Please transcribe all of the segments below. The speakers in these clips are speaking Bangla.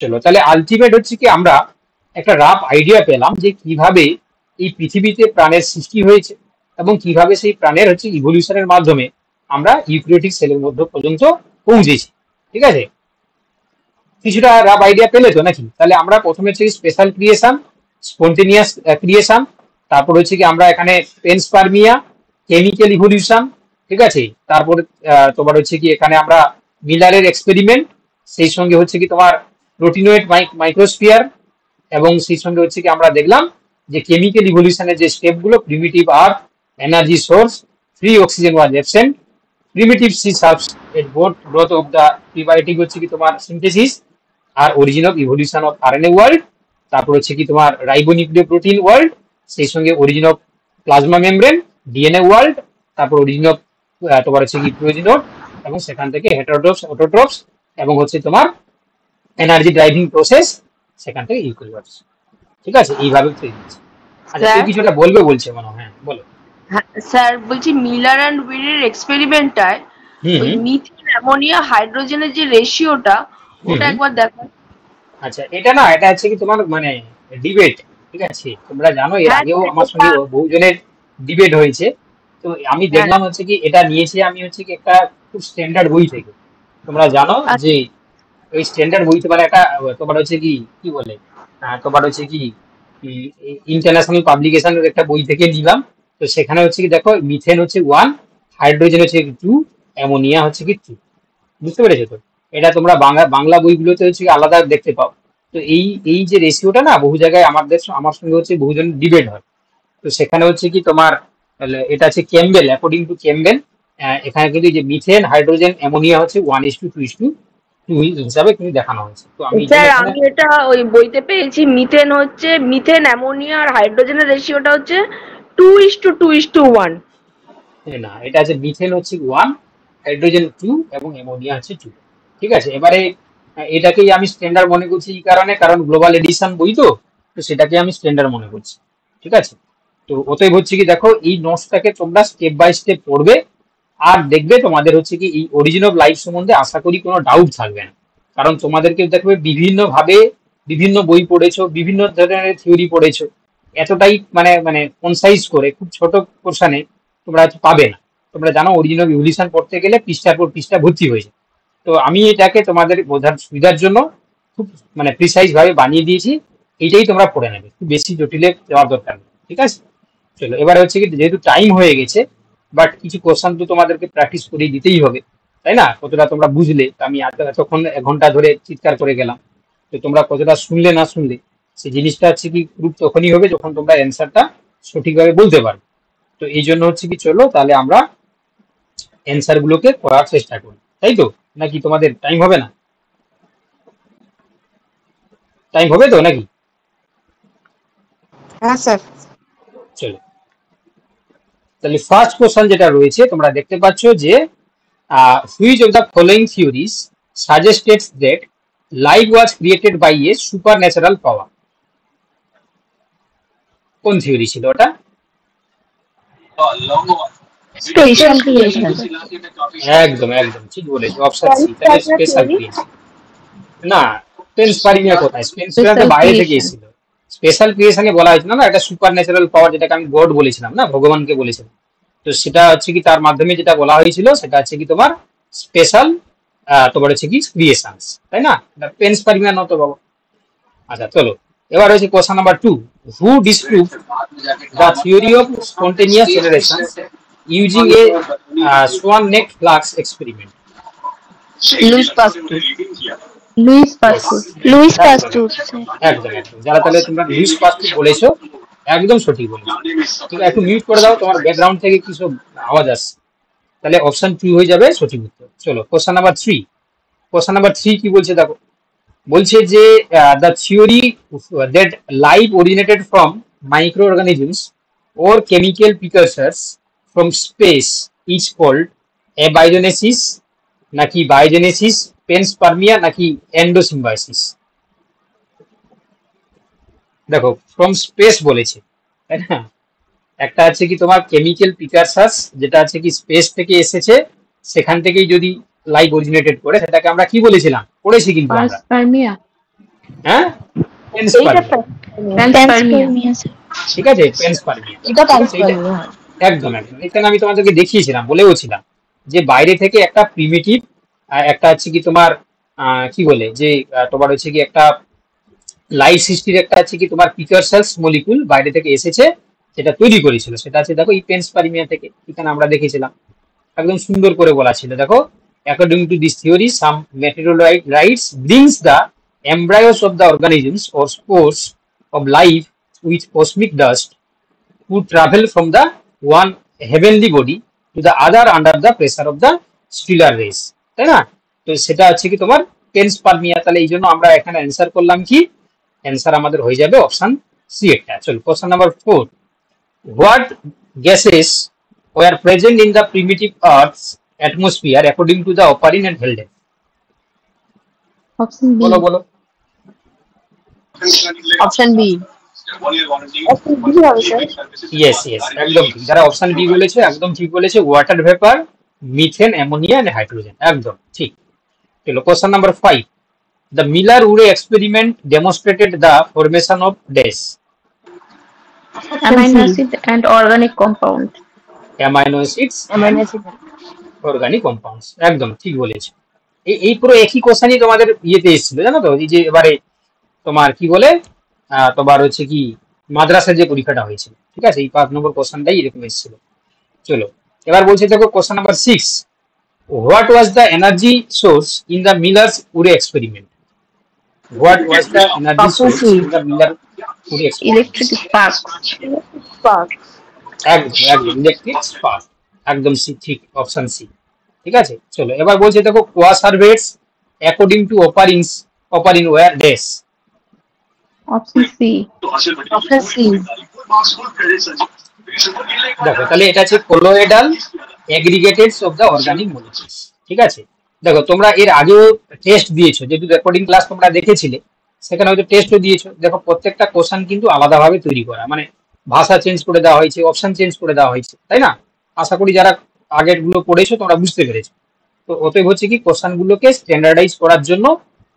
চলো তাহলে আলটিমেট হচ্ছে কি আমরা একটা রাফ আইডিয়া পেলাম যে কিভাবে এই পৃথিবীতে প্রাণের সৃষ্টি হয়েছে এবং কিভাবে সেই প্রাণের হচ্ছে ইভলিউশনের মাধ্যমে আমরা ইউক্যারিওটিক সেলের মধ্যে পর্যন্ত পৌঁছেছি। ঠিক আছে, কিছুটা রাফ আইডিয়া পেলে তো নাকি? তাহলে আমরা প্রথমে হচ্ছে স্পেশাল ক্রিয়েশন, স্পন্টেনিয়াস ক্রিয়েশন, তারপর হচ্ছে কি আমরা এখানে পেনস্পার্মিয়া, কেমিক্যাল ইভলিউশন, ঠিক আছে, তারপর তোমার হচ্ছে কি এখানে আমরা মিলারের এক্সপেরিমেন্ট, সেই সঙ্গে হচ্ছে কি তোমার প্রোটিনোয়েড মাইক্রোস্ফিয়ার, এবং সেই সঙ্গে হচ্ছে কি আমরা দেখলাম যে কেমিক্যাল ইভলিউশনের যে স্টেপগুলো, primitive earth, energy source, free oxygen was absent, primitive sea subs at both growth of the prebiotic হচ্ছে কি তোমার সিনথেসিস আর origin of evolution of RNA world, তারপর হচ্ছে কি তোমার রাইবোনিউক্লিওপ্রোটিন ওয়ার্ল্ড, সেই সঙ্গে origin of plasma membrane DNA world, তারপর অরিজিন অফ তোমার হচ্ছে কি প্রোজিনোড, এবং সেখান থেকে হেটারোট্রপস অটোট্রপস, এবং হচ্ছে তোমার এনার্জি ড্রাইভিং প্রসেস, সেখান থেকে ইউক্যারিওটস। ঠিক আছে, এইভাবে তৈরি হচ্ছে। আচ্ছা, তুই কিছুটা বলবে বলছে মনে হয়, হ্যাঁ বলো। স্যার বলছি মিলার অ্যান্ড উইরের এক্সপেরিমেন্টটায় ওই মিথেন অ্যামোনিয়া হাইড্রোজেনের যে রেশিওটা ওটা একবার দেখান। আচ্ছা, এটা না, এটা হচ্ছে কি তোমার মানে ডিবেট। ঠিক আছে, তোমরা জানো এর আগেও আমার সঙ্গে বহুজনের ডিবেট হয়েছে। তো আমি দেখলাম হচ্ছে কি এটা নিয়েছি আমি হচ্ছে কি একটা খুব স্ট্যান্ডার্ড বই থেকে। তোমরা জানো যে ওই স্ট্যান্ডার্ড বইতে মানে একটা তোমার হচ্ছে কি কি বলে তোমার হচ্ছে কি ইন্টারন্যাশনাল পাবলিকেশনের একটা বই থেকে নিলাম। তো সেখানে হচ্ছে কি দেখো, মিথেন হচ্ছে 1, হাইড্রোজেন হচ্ছে 2, অ্যামোনিয়া হচ্ছে কি 2। বুঝতে পেরেছো তো? এটা তোমরা বাংলা বাংলা বইগুলোতে হচ্ছে কি আলাদা দেখতে পাও। তো এই এই যে রেশিওটা না বহু জায়গায় আমার সঙ্গে হচ্ছে বহুজন ডিবেট হয়। তো সেখানে হচ্ছে কি তোমার এটা হচ্ছে ক্যাম্বেল, অ্যাকর্ডিং টু ক্যাম্বেল এখানে কিন্তু এই যে মিথেন হাইড্রোজেন অ্যামোনিয়া হচ্ছে 1:2:2 হিসাবে কিন্তু দেখানো হয়েছে। তো আমি স্যার আমি এটা ওই বইতে পেয়েছি, মিথেন অ্যামোনিয়া আর হাইড্রোজেনের রেশিওটা হচ্ছে 2:2:1। না, এটা আছে মিথেন হচ্ছে 1, হাইড্রোজেন 2 এবং অ্যামোনিয়া হচ্ছে 2। ঠিক আছে, এবারে এটাকেই আমি স্ট্যান্ডার্ড মনে করছি এই কারণে, কারণ গ্লোবাল এডিশন বই তো, তো সেটাকে আমি স্ট্যান্ডার্ড মনে করছি। ঠিক আছে, তো অতএব হচ্ছে কি দেখো এই নোটসটাকে তোমরা স্টেপ বাই স্টেপ পড়বে, আর দেখবে তোমাদের হচ্ছে কি এই অরিজিন অফ লাইফ সম্বন্ধে আশা করি কোনো ডাউট থাকবে না। কারণ তোমাদেরকে দেখবে বিভিন্ন ভাবে বিভিন্ন বই পড়েছো, বিভিন্ন ধরনের থিওরি পড়েছো, এতটাই মানে মানে কনসাইজ করে খুব ছোট পোর্শনে তোমরা পাবে না। তোমরা জানো অরিজিন অফ ইভলিউশন পড়তে গেলে পৃষ্ঠার পর পৃষ্ঠা ভর্তি হয়েছে। তো আমি এটাকে তোমাদের বোঝার সুবিধার জন্য খুব মানে প্রিসাইজ ভাবে বানিয়ে দিয়েছি, এইটাই তোমরা পড়ে নেবে, খুব বেশি জটিলে যাওয়ার দরকার নেই। ঠিক আছে, চলো এবার হচ্ছে কি যেহেতু টাইম হয়ে গেছে, বাট কিছু কোশ্চেন তো তোমাদেরকে প্র্যাকটিস করে দিতেই হবে, তাই না? কতটা তোমরা বুঝলে, আমি এতক্ষণ 1 ঘন্টা ধরে চিৎকার করে গেলাম, তো তোমরা কতটা শুনলে না শুনলে সেই জিনিসটা হচ্ছে কি প্রুফ তখনই হবে যখন তোমরা অ্যান্সারটা সঠিকভাবে বলতে পারবে। তো এই জন্য হচ্ছে কি চলো তাহলে আমরা অ্যান্সার গুলোকে করার চেষ্টা করি, তাই তো? নাকি তোমাদের টাইম হবে না? টাইম হবে তো নাকি? হ্যাঁ স্যার। চলো তাহলে ফার্স্ট কোশ্চেন যেটা রয়েছে তোমরা দেখতে পাচ্ছ যে which of the following theories suggests that life was created by a super natural power? কোন থিওরি ছিল ওটা? Special creation. একদম একদম ঠিক বলেছো, অপশন সি, তাহলে স্পেশাল ক্রিয়েশন। না, পেনস্পার্মিয়া কোথায়? পেনস্পার্মিয়া বাইরে থেকে এসেছিল। স্পেশাল ক্রিয়েশনে বলা হয়েছিল না এটা সুপার ন্যাচারাল পাওয়ার, যেটাকে আমি গড বলেছিলাম না, ভগবানকে বলেছিলাম। তো সেটা হচ্ছে কি তার মাধ্যমে যেটা বলা হয়েছিল সেটা হচ্ছে কি তোমার স্পেশাল তোমার হচ্ছে কি ক্রিয়েশনস, তাই না? এটা পেনস্পার্মিয়া নয় তো বাবা। আচ্ছা চলো, এবার হচ্ছে question number 2, who disprove the theory of spontaneous generation using a swan neck flask experiment? Louis Pasteur. একদম একদম, যারা তাহলে তোমরা লুইস পাস্তুর বলেছো, একদম সঠিক বলেছো। ঠিক আছে, একটু মিউট করে দাও, তোমার ব্যাকগ্রাউন্ড থেকে কিছু আওয়াজ আসছে। তাহলে অপশন 2 হয়ে যাবে সঠিক উত্তর। চলো কোশ্চেন নাম্বার 3, কোশ্চেন নাম্বার 3 কি বলছে দেখো, বলছে যে the theory that life originated from micro organisms or chemical precursors from space is called abiogenesis নাকি বায়োজেনেসিস, পেনস্পার্মিয়া নাকি এন্ডোসিম্বায়োসিস? দেখো ফ্রম স্পেস বলেছে, তাই না? একটা আছে কি তোমার কেমিক্যাল প্রিকারসার্স, যেটা আছে কি স্পেস থেকে এসেছে, সেখান থেকেই যদি লাইফ অরিজিনেটেড করে সেটাকে আমরা কি বলেছিলাম, পড়েছি কিন্তু আমরা। হ্যাঁ, পেন্সপার্মিয়া, প্যান্সপার্মিয়া স্যার। ঠিক আছে, পেন্সপার্মিয়া, এটা ঠিক আছে। এটা প্যান্সপার্মিয়া হয়। একদম একদম এখানে আমি তোমাদেরকে দেখিয়েছিলাম, বলেওছিলাম যে বাইরে থেকে একটা প্রিমিটিভ, একটা হচ্ছে কি তোমার কি বলে যে তোমার হচ্ছে কি একটা লাইফ সৃষ্টির একটা হচ্ছে কি তোমার পিকারসেলস মলিকুল বাইরে থেকে এসেছে, যেটা তৈরি করেছিল, সেটা আছে দেখো এই পেন্সপার্মিয়া থেকে, এখানে আমরা দেখেছিলাম, একদম সুন্দর করে বলা ছিল দেখো, according to this theory some meteorites brings the embryos of the organisms or spores of life with cosmic dust who travel from the one heavenly body to the other under the pressure of the stellar rays, তাই না? তো সেটা হচ্ছে কি তোমার পেন্সপার্মিয়া। তাহলে এই জন্য আমরা এখানে অ্যান্সার করলাম কি, অ্যান্সার আমাদের হয়ে যাবে অপশন সি একটা। চলো question number 4, what gases were present in the primitive earth's atmosphere according to the Oparin and Helden? Option B. বলো বলো। Option B. অপশন বি হবে স্যার। ইয়েস ইয়েস, একদম ঠিক, যারা অপশন বি বলেছে একদম ঠিক বলেছে, water vapour, methane, ammonia and hydrogen, একদম ঠিক। চলো question number 5, the Miller-Urey experiment demonstrated the formation of dash. Amino acid and organic compound. Amino acids amino acid organic compounds, একদম ঠিক বলেছে। এই পুরো একই কোশ্চেনই তোমাদের ইয়েতে এসেছিল জানো তো, এই যে এবারে তোমার কি বলে তোমার হচ্ছে কি মাদ্রাসার যে পরীক্ষাটা হয়েছিল, ঠিক আছে, এই 5 নম্বর কোশ্চেনটাই এরকম এসেছিল। চলো এবার বলছে দেখো question number 6, what was the energy source in the Miller's Urey experiment? What was the energy source in the Miller Urey experiment? Electric spark. Spark. একদম একদম ইলেকট্রিক স্পার্ক, একদম সি, ঠিক, অপশন সি, ঠিক আছে। চলো এবার বলছে দেখো coacervates according to Oparin were dash. Option C. Option C. দেখো তাহলে এটা হচ্ছে colloidal aggregates of the organic molecules, ঠিক আছে। দেখো তোমরা এর আগেও টেস্ট দিয়েছো, যেহেতু রেকর্ডিং ক্লাস তোমরা দেখেছিলে, সেখানে হয়তো টেস্টও দিয়েছো। দেখো প্রত্যেকটা কোশ্চেন কিন্তু আলাদাভাবে তৈরি করা, মানে ভাষা চেঞ্জ করে দেওয়া হয়েছে, অপশন চেঞ্জ করে দেওয়া হয়েছে, তাই না? আশা করি যারা আগের গুলো পড়েছো তোমরা বুঝতে পেরেছো। তো অতএব হচ্ছে কি কোশ্চেন গুলোকে স্ট্যান্ডার্ডাইজ করার জন্য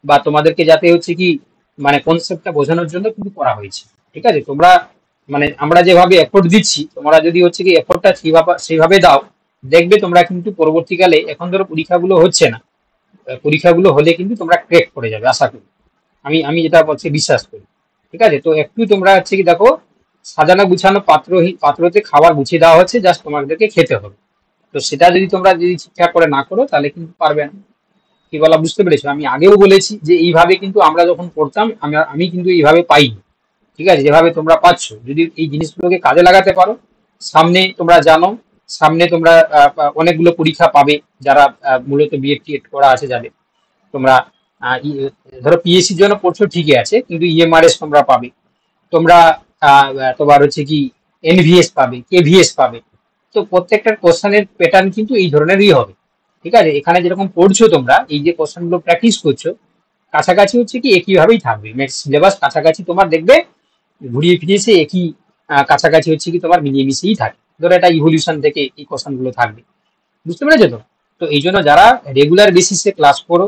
বা তোমাদেরকে যাতে হচ্ছে কি মানে কনসেপ্টটা বোঝানোর জন্য কিন্তু করা হয়েছে, ঠিক আছে। তোমরা মানে আমরা যেভাবে এফোর্ট দিচ্ছি, তোমরা যদি হচ্ছে কি এফোর্টটা সেইভাবে দাও, দেখবে তোমরা কিন্তু পরবর্তীকালে, এখন ধরো পরীক্ষাগুলো হচ্ছে না, পরীক্ষাগুলো হলে কিন্তু তোমরা ক্র্যাক করে যাবে আশা করি, আমি আমি যেটা বলছি বিশ্বাস করি, ঠিক আছে। তো একটু তোমরা হচ্ছে কি দেখো, সাজানো গুছানো পাত্রতে খাবার গুছিয়ে দেওয়া হচ্ছে, জাস্ট তোমাদেরকে খেতে হবে। তো সেটা যদি ঠিকঠাক করে না করো তাহলে কিন্তু পারবে না। কি বলা বুঝতে পেরেছো? আমি আগেও বলেছি যে এইভাবে কিন্তু আমরা যখন পড়তাম, আমি কিন্তু এইভাবে পাইনি, ঠিক আছে, যেভাবে তোমরা পাচ্ছ। যদি এই জিনিসগুলোকে কাজে লাগাতে পারো, সামনে তোমরা জানো, সামনে তোমরা অনেকগুলো পরীক্ষা পাবে, যারা মূলত বিএড টিএড করা আছে যাদের, তোমরা ধরো পিএসসির জন্য পড়ছো ঠিকই আছে, কিন্তু ইএমআরএস তোমরা পাবে, তোমরা তোমার হচ্ছে কি এনভিএস পাবে, কেভিএস পাবে। তো প্রত্যেকটা কোশ্চেনের প্যাটার্ন কিন্তু এই ধরনেরই হবে, ঠিক আছে। এখানে যেরকম পড়ছো তোমরা, এই যে কোশ্চেনগুলো প্র্যাকটিস করছো, কাছাকাছি হচ্ছে কি একইভাবেই থাকবে, ম্যাথস সিলেবাস কাছাকাছি তোমার দেখবে, ঘুরিয়ে ফিরিয়ে সে একই কাছাকাছি হচ্ছে কি তোমার মিলিয়ে মিশিয়েই থাকে। ধরো এটা ইভলিউশন থেকে এই কোশ্চেন গুলো থাকবে, বুঝতে পেরেছো তো? তো এই জন্য যারা রেগুলার বেসিসে ক্লাস করো,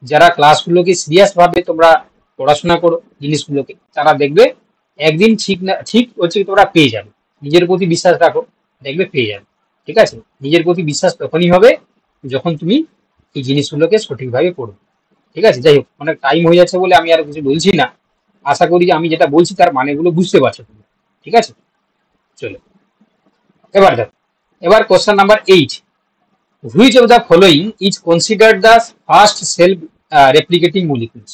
যারা ক্লাসগুলোকে সিরিয়াস ভাবে তোমরা পড়াশোনা করো জিনিসগুলোকে, তারা দেখবে একদিন ঠিক না ঠিক হচ্ছে কি তোমরা পেয়ে যাবে। নিজের প্রতি বিশ্বাস রাখো, দেখবে পেয়ে যাবে, ঠিক আছে। নিজের প্রতি বিশ্বাস তখনই হবে যখন তুমি এই জিনিসগুলোকে সঠিকভাবে পড়বে, ঠিক আছে। যাই হোক, অনেক টাইম হয়ে যাচ্ছে বলে আমি আর কিছু বলছি না। আশা করি যে আমি যেটা বলছি তার মানেগুলো বুঝতে পারছো তুমি, ঠিক আছে। চলো এবার দেখো, এবার question number 8, which of the following is considered the first self replicating molecules?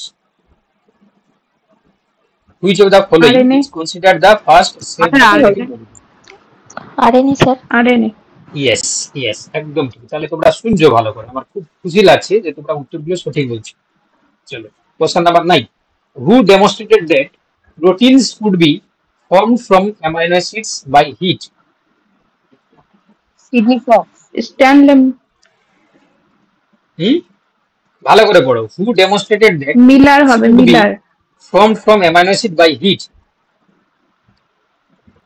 Which of the following RNA is considered the first self replicating molecule? RNA sir. RNA. Yes yes, একদম ঠিক। তাহলে তোমরা শুনছো ভালো করে, আমার খুব খুশি লাগছে যে তোমরা উত্তরগুলো সঠিক বলছো। চলো question number 9, who demonstrated that proteins could be formed from amino acids by heat? Sydney Fox. Stanley. হুম, ভালো করে পড়ো। who demonstrated that মিলার হবে, could be Miller. formed from amino acid by heat?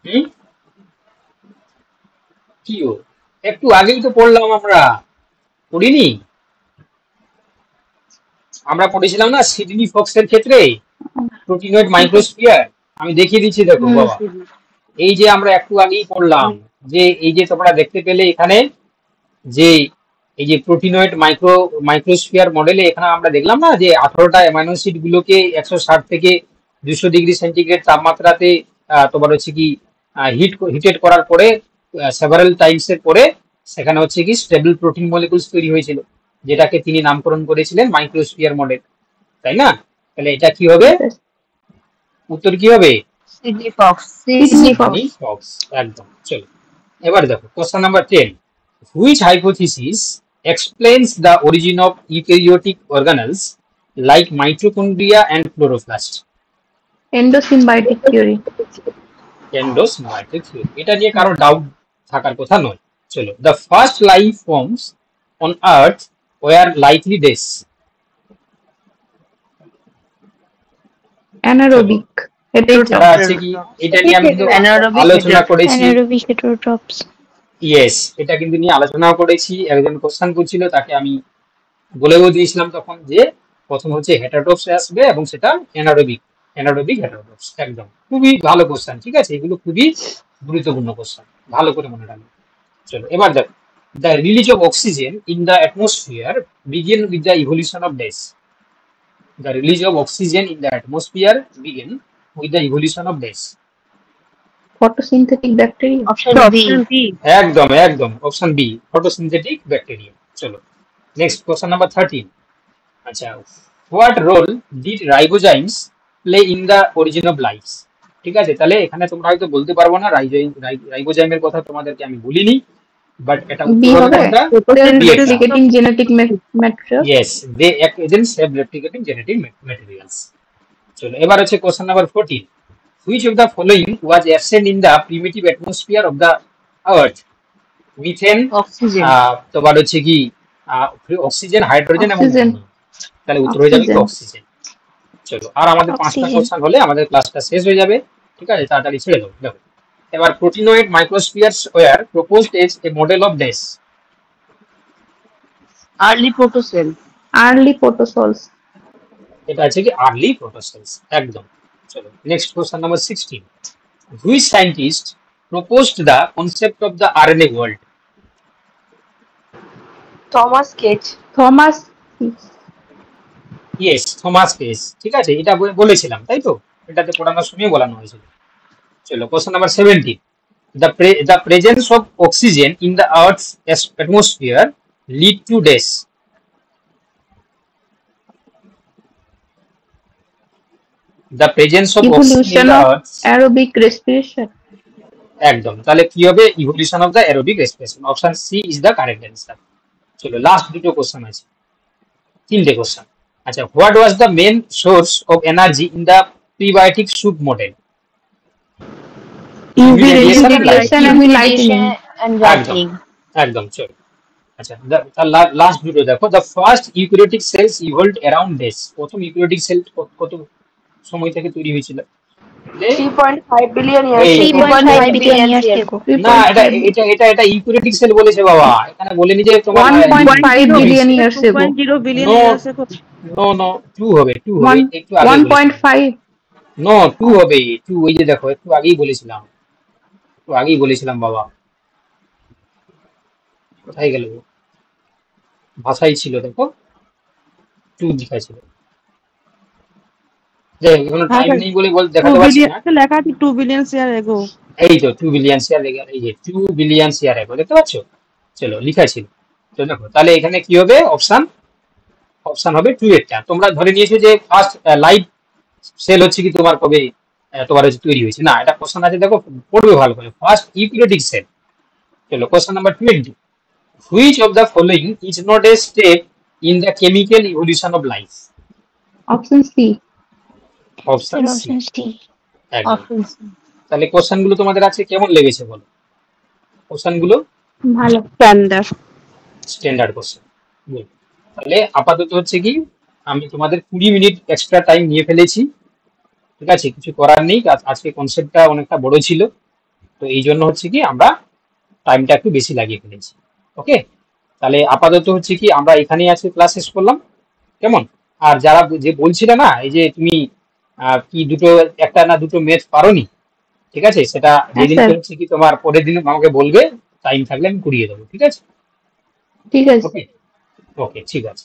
হুম, কি ও, একটু আগেই তো পড়লাম, আমরা পড়িনি? আমরা পড়েছিলাম না সিডনি ফক্সের ক্ষেত্রে, প্রোটিনয়েড মাইক্রোস্ফিয়ার আমি দেখিয়ে দিচ্ছি, দেখো বাবা। এই যে আমরা একটু আগেই পড়লাম যে এই যে তোমরা দেখতে পেলে এখানে যে এই যে প্রোটিনয়েড মাইক্রোস্ফিয়ার মডেলে এখানে আমরা দেখলাম না যে 18টা অ্যামাইনো অ্যাসিড গুলোকে 160 থেকে 200 ডিগ্রি সেন্টিগ্রেড তাপমাত্রাতে তোমার হচ্ছে কি হিটেড করার পরে সেভারাল টাইমস এর পরে সেখানে হচ্ছে কি স্টেবল প্রোটিন মলিকুলস তৈরি হয়েছিল, যেটাকে তিনি নামকরণ করেছিলেন মাইক্রোস্ফিয়ার মডেল, তাই না? তাহলে এটা কি হবে? উত্তর কি হবে? Sydney Fox. ফক্স, একদম। চলো এবার দেখো question number 10, which hypothesis explains the origin of eukaryotic organelles like mitochondria and chloroplast? Endosymbiotic theory. Endosymbiotic theory, এটা নিয়ে কারো ডাউট থাকার কথা নয়। চলো, the first life forms on earth were likely this. Anaerobic এটা আছে কি, এটা নিয়ে আমি কিন্তু আলোচনা করেছি। Anaerobic heterotrophs. ইয়েস, এটা কিন্তু নিয়ে আলোচনা করেছি। একজন কোশ্চেন করছিল, তাকে আমি বলেও দিয়েছিলাম তখন যে প্রথম হচ্ছে হেটারোটপস আসবে এবং সেটা এনারোবিক হেটারোটপস। একদম খুবই ভালো কোশ্চেন, ঠিক আছে? এগুলো খুবই গুরুত্বপূর্ণ কোশ্চেন, ভালো করে মনে রাখবেন। চলো এবার দেখো, the release of oxygen in the atmosphere begin with the evolution of dash. The release of oxygen in the atmosphere begin with the evolution of dash. Photosynthetic bacteria. Option B. একদম অপশন বি, ফটোসিনথেটিক ব্যাকটেরিয়া। চলো নেক্সট কোশ্চেন নাম্বার 13। আচ্ছা, what role did ribozymes play in the origin of life? ঠিক আছে, তাহলে এখানে তোমরা হয়তো বলতে পারবো না, রাইবোজাইমের কথা তোমাদেরকে আমি বলিনি, বাট এটা B উত্তর হবে হবে কোনটা? replicating genetic material. Yes, they act as self-replicating genetic materials. চলো এবার হচ্ছে question number 14, which of the following was absent in the primitive atmosphere of the earth? Methane, oxygen. তোমার হচ্ছে কি অক্সিজেন, হাইড্রোজেন এবং Oxygen. তাহলে উত্তর হয়ে যাবে কি Oxygen. অক্সিজেন। চলো, আর আমাদের 5টা Oxygen. কোশ্চেন হলে আমাদের ক্লাসটা শেষ হয়ে যাবে, ঠিক আছে? তাড়াতাড়ি ছেড়ে দাও। দেখো এবার proteinoid microspheres were proposed as a model of dash. Early protocell. Early protozoals. এটা আছে কি আর্লি প্রোটোসেলস, একদম। চলো next question number 16, which scientist proposed the concept of the RNA world? Thomas Cech. Thomas. Yes, Thomas Cech, ঠিক আছে? এটা বলেছিলাম, তাই তো? এটাতে পড়ানোর সময় বলানো হয়েছিল। চলো question number 17, the presence of oxygen in the earth's atmosphere lead to death. The presence of oxygen in Evolution the of earth's, aerobic respiration. একদম। তাহলে কি হবে? Evolution of the aerobic respiration. Option C is the correct answer. চলো লাস্ট দুটো কোশ্চেন আছে, 3টে কোশ্চেন। আচ্ছা, what was the main source of energy in the prebiotic soup model? UV radiation and radiation and lightning. and একদম lightning. একদম। চলো আচ্ছা, লাস্ট দুটো দেখো, the first eukaryotic cells evolved around dash. প্রথম ইউক্যারিওটিক সেল কত সময় থেকে তৈরি হয়েছিল? 3.5 billion years এই- ago. 3.5 billion years ago. না, এটা ইউক্যারিওটিক সেল বলেছে বাবা, এখানে বলেনি যে তোমার 1.5 billion years ago. 2.0 billion No. years ago. No 2 হবে, 2 হবে, একটু আগে 1.5. নো 2 হবে, 2। ওই যে দেখো, একটু আগেই বলেছিলাম বাবা, কোথায় গেল? ভাষাই ছিল, দেখো 2 লেখা ছিল। যাই হোক, এখন টাইম নেই বলে দেখাতে 2 পারছি billion না। লেখা আছে 2 billion years ago. এই তো 2 বিলিয়ন শেয়ার, এই যে 2 বিলিয়ন শেয়ার এখন দেখতে পাচ্ছ? চলো লেখা ছিল তো, দেখো তাহলে এখানে কি হবে? অপশন হবে 2 এরটা। তোমরা ধরে নিয়েছো যে ফার্স্ট লাইভ সেল হচ্ছে কি তোমার কবে তোমার হচ্ছে তৈরি হয়েছে। না, এটা কোশ্চেন আছে, দেখো পড়বে ভালো করে। First eukaryotic cell. চলো question number 20, which of the following is not a step in the chemical evolution of life? Option C. Option C, একদম। Option C. তাহলে কোশ্চেন গুলো তোমাদের আছে কেমন লেগেছে বলো? কোশ্চেন গুলো ভালো। Standard question. তাহলে আপাতত হচ্ছে কি, আমি তোমাদের 20 মিনিট এক্সট্রা টাইম নিয়ে ফেলেছি, ঠিক আছে? কিছু করার নেই, আজকে কনসেপ্টটা অনেকটা বড় ছিল, তো এই জন্য হচ্ছে কি আমরা টাইমটা একটু বেশি লাগিয়ে ফেলেছি। ওকে, তাহলে আপাতত হচ্ছে কি আমরা এখানেই আজকে ক্লাস শেষ করলাম, কেমন? আর যারা যে বলছিলে না, এই যে তুমি কি দুটো একটা না দুটো ম্যাচ পারোনি, ঠিক আছে, সেটা হ্যাঁ যেদিন স্যার, হচ্ছে কি তোমার পরের দিন আমাকে বলবে, টাইম থাকলে আমি করিয়ে দেবো, ঠিক আছে। ঠিক আছে। ওকে, ওকে, ঠিক আছে।